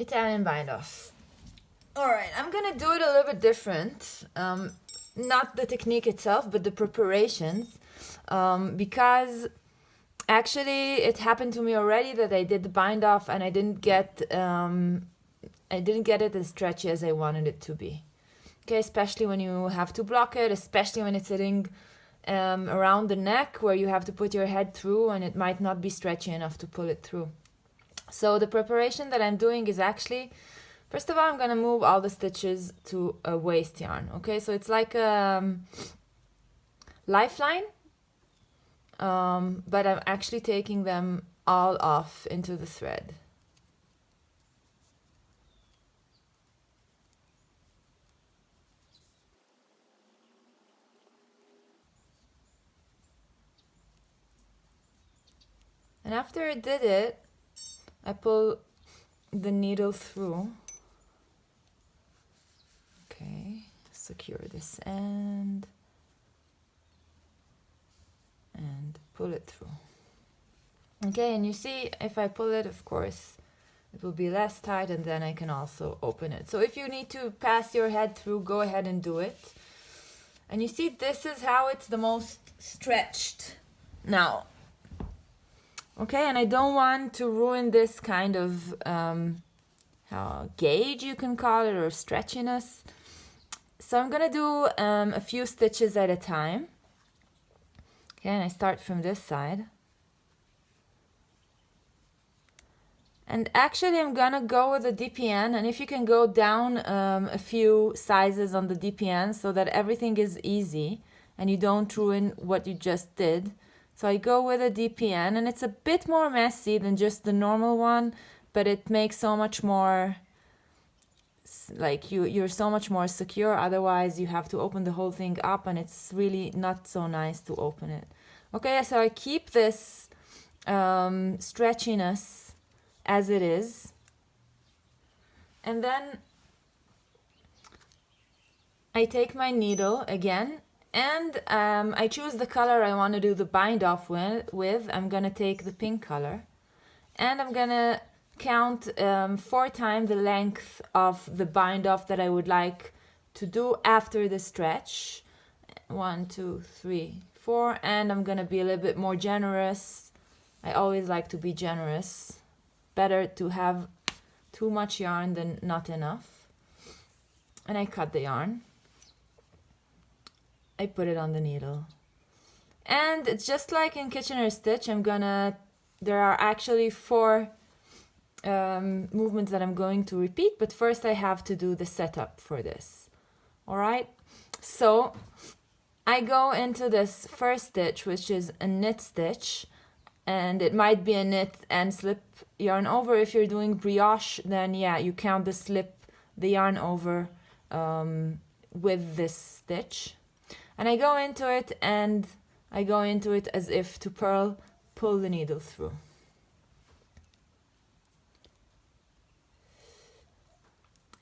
Italian bind off. All right, I'm gonna do it a little bit different. Not the technique itself, but the preparations, because actually it happened to me already that I did the bind off and I didn't get it as stretchy as I wanted it to be. Okay, especially when you have to block it, especially when it's sitting around the neck where you have to put your head through and it might not be stretchy enough to pull it through. So the preparation that I'm doing is actually, first of all, I'm gonna move all the stitches to a waist yarn. Okay, so it's like a lifeline, but I'm actually taking them all off into the thread. And after I did it, I pull the needle through. Okay, secure this end and pull it through. Okay, and you see if I pull it, of course, it will be less tight and then I can also open it. So if you need to pass your head through, go ahead and do it. And you see, this is how it's the most stretched now. Okay, and I don't want to ruin this kind of gauge, you can call it, or stretchiness. So I'm gonna do a few stitches at a time. Okay, and I start from this side. And actually I'm gonna go with a DPN, and if you can go down a few sizes on the DPN so that everything is easy and you don't ruin what you just did. So I go with a DPN, and it's a bit more messy than just the normal one, but it makes so much more, like you're so much more secure. Otherwise you have to open the whole thing up and it's really not so nice to open it. Okay, so I keep this stretchiness as it is, and then I take my needle again, and I choose the color I want to do the bind off with. I'm gonna take the pink color, and I'm gonna count 4 times the length of the bind off that I would like to do after the stretch. 1, 2, 3, 4, and I'm gonna be a little bit more generous. I always like to be generous. Better to have too much yarn than not enough. And I cut the yarn. I put it on the needle. And it's just like in Kitchener stitch, there are actually 4 movements that I'm going to repeat, but first I have to do the setup for this. All right, so I go into this first stitch, which is a knit stitch, and it might be a knit and slip yarn over. If you're doing brioche, then yeah, you count the yarn over with this stitch. And I go into it, and I go into it as if to purl, pull the needle through.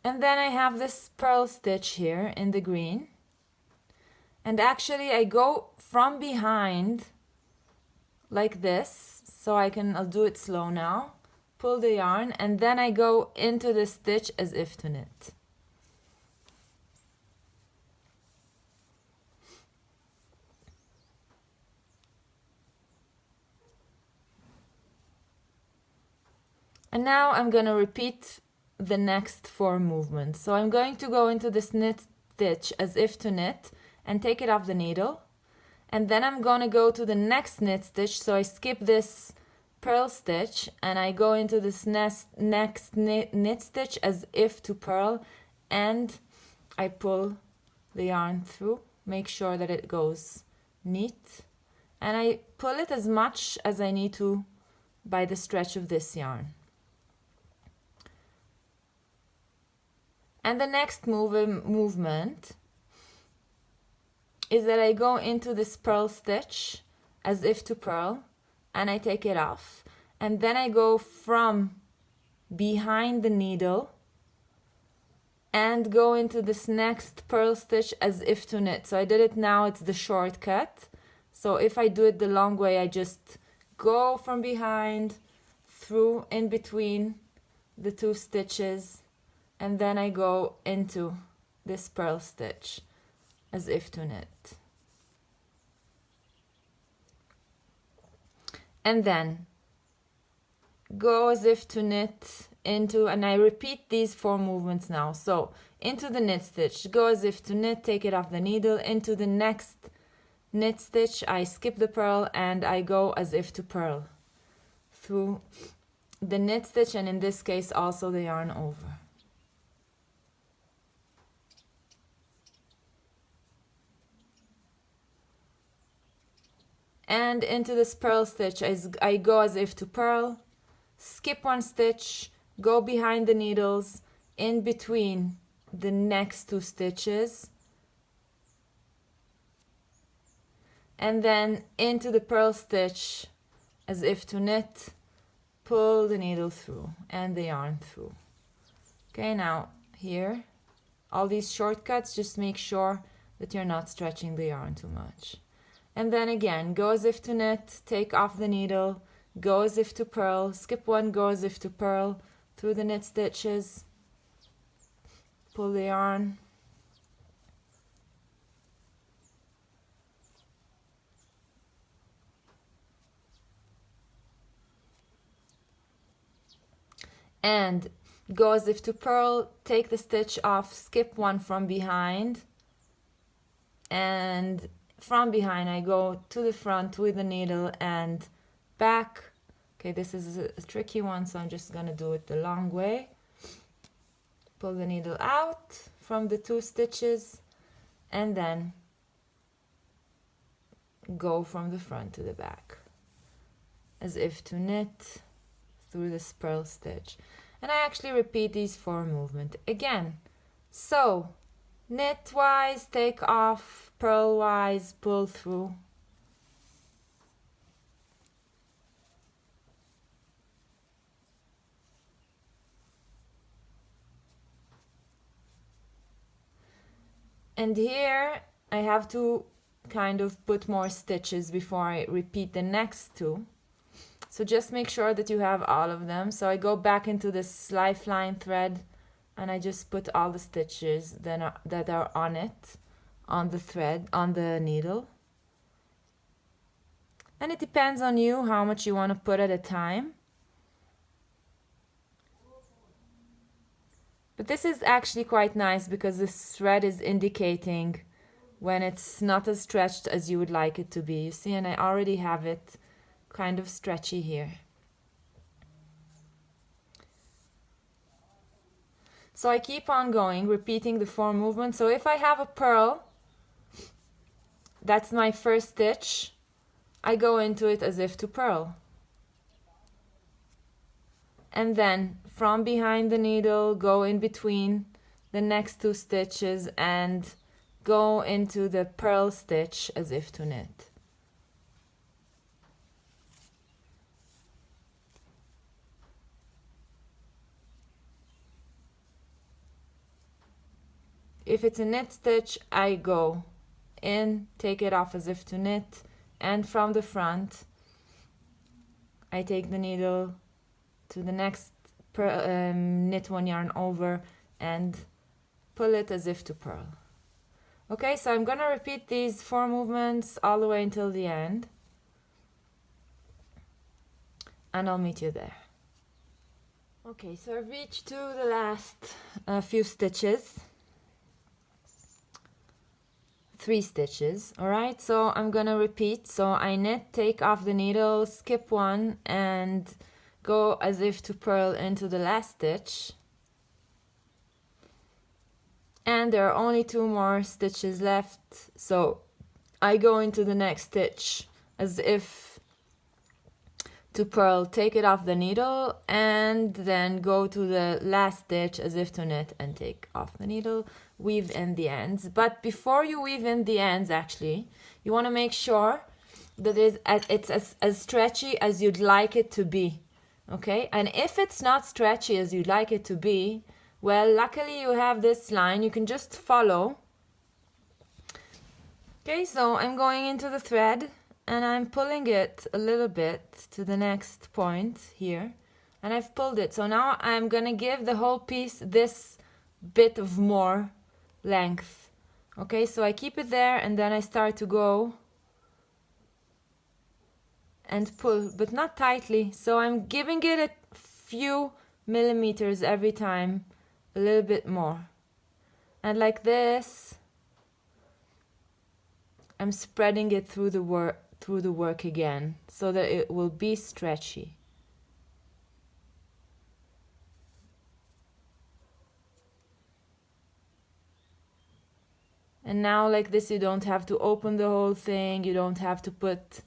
And then I have this purl stitch here in the green. And actually I go from behind like this, so I'll do it slow now. Pull the yarn, and then I go into the stitch as if to knit. And now I'm gonna repeat the next 4 movements. So I'm going to go into this knit stitch as if to knit and take it off the needle. And then I'm gonna go to the next knit stitch, so I skip this purl stitch and I go into this next knit stitch as if to purl, and I pull the yarn through, make sure that it goes neat, and I pull it as much as I need to by the stretch of this yarn. And the next movement is that I go into this purl stitch as if to purl, and I take it off, and then I go from behind the needle and go into this next purl stitch as if to knit. So I did it now, it's the shortcut. So if I do it the long way, I just go from behind through in between the 2 stitches, and then I go into this purl stitch as if to knit. And then go as if to knit into, and I repeat these 4 movements now. So into the knit stitch, go as if to knit, take it off the needle, into the next knit stitch, I skip the purl and I go as if to purl through the knit stitch, and in this case also the yarn over. And into this purl stitch, I go as if to purl, skip 1 stitch, go behind the needles, in between the next 2 stitches, and then into the purl stitch as if to knit, pull the needle through and the yarn through. Okay, now here, all these shortcuts, just make sure that you're not stretching the yarn too much. And then again, go as if to knit, take off the needle, go as if to purl, skip 1, go as if to purl, through the knit stitches, pull the yarn, and go as if to purl, take the stitch off, skip 1 from behind, and from behind I go to the front with the needle and back. Okay, this is a tricky one, so I'm just gonna do it the long way. Pull the needle out from the 2 stitches and then go from the front to the back as if to knit through this purl stitch. And I actually repeat these 4 movements again. So knit wise, take off, purl wise, pull through. And here I have to kind of put more stitches before I repeat the next 2. So just make sure that you have all of them. So I go back into this lifeline thread and I just put all the stitches that are on it, on the thread, on the needle. And it depends on you how much you want to put at a time. But this is actually quite nice because this thread is indicating when it's not as stretched as you would like it to be. You see, and I already have it kind of stretchy here. So I keep on going, repeating the 4 movements. So if I have a purl, that's my first stitch, I go into it as if to purl. And then from behind the needle, go in between the next 2 stitches and go into the purl stitch as if to knit. If it's a knit stitch, I go in, take it off as if to knit, and from the front, I take the needle to the next knit 1 yarn over and pull it as if to purl. Okay, so I'm gonna repeat these 4 movements all the way until the end, and I'll meet you there. Okay, so I've reached to the last few stitches. 3 stitches. All right, so I'm gonna repeat. So I knit, take off the needle, skip 1 and go as if to purl into the last stitch, and there are only 2 more stitches left, so I go into the next stitch as if to purl, take it off the needle, and then go to the last stitch as if to knit and take off the needle, weave in the ends. But before you weave in the ends, actually, you want to make sure that it's as stretchy as you'd like it to be. Okay, and if it's not stretchy as you'd like it to be, well, luckily you have this line, you can just follow. Okay, so I'm going into the thread and I'm pulling it a little bit to the next point here, and I've pulled it. So now I'm gonna give the whole piece this bit of more length. Okay, so I keep it there and then I start to go and pull, but not tightly. So I'm giving it a few millimeters every time, a little bit more. And like this, I'm spreading it through the work again so that it will be stretchy. And now like this, you don't have to open the whole thing, you don't have to put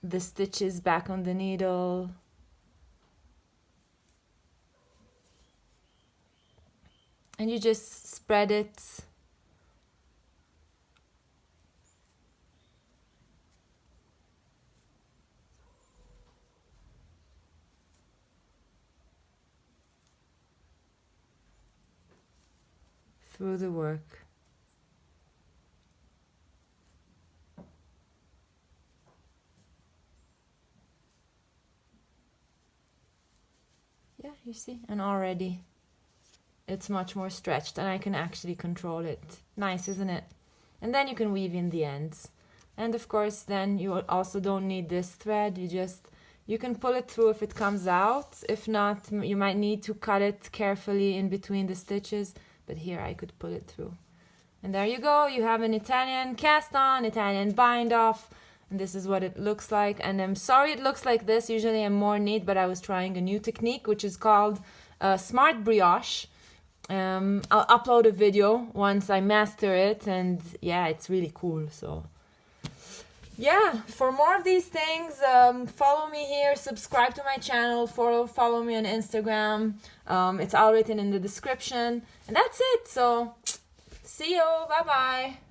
the stitches back on the needle. And you just spread it through the work. Yeah, you see, and already it's much more stretched and I can actually control it. Nice, isn't it? And then you can weave in the ends. And of course, then you also don't need this thread. You can pull it through if it comes out. If not, you might need to cut it carefully in between the stitches. But here I could pull it through. And there you go. You have an Italian cast on, Italian bind off. And this is what it looks like. And I'm sorry it looks like this. Usually I'm more neat, but I was trying a new technique, which is called smart brioche. I'll upload a video once I master it, and yeah, it's really cool. So yeah, for more of these things, follow me here, subscribe to my channel, follow me on Instagram. It's all written in the description, and that's it. So see you, bye bye.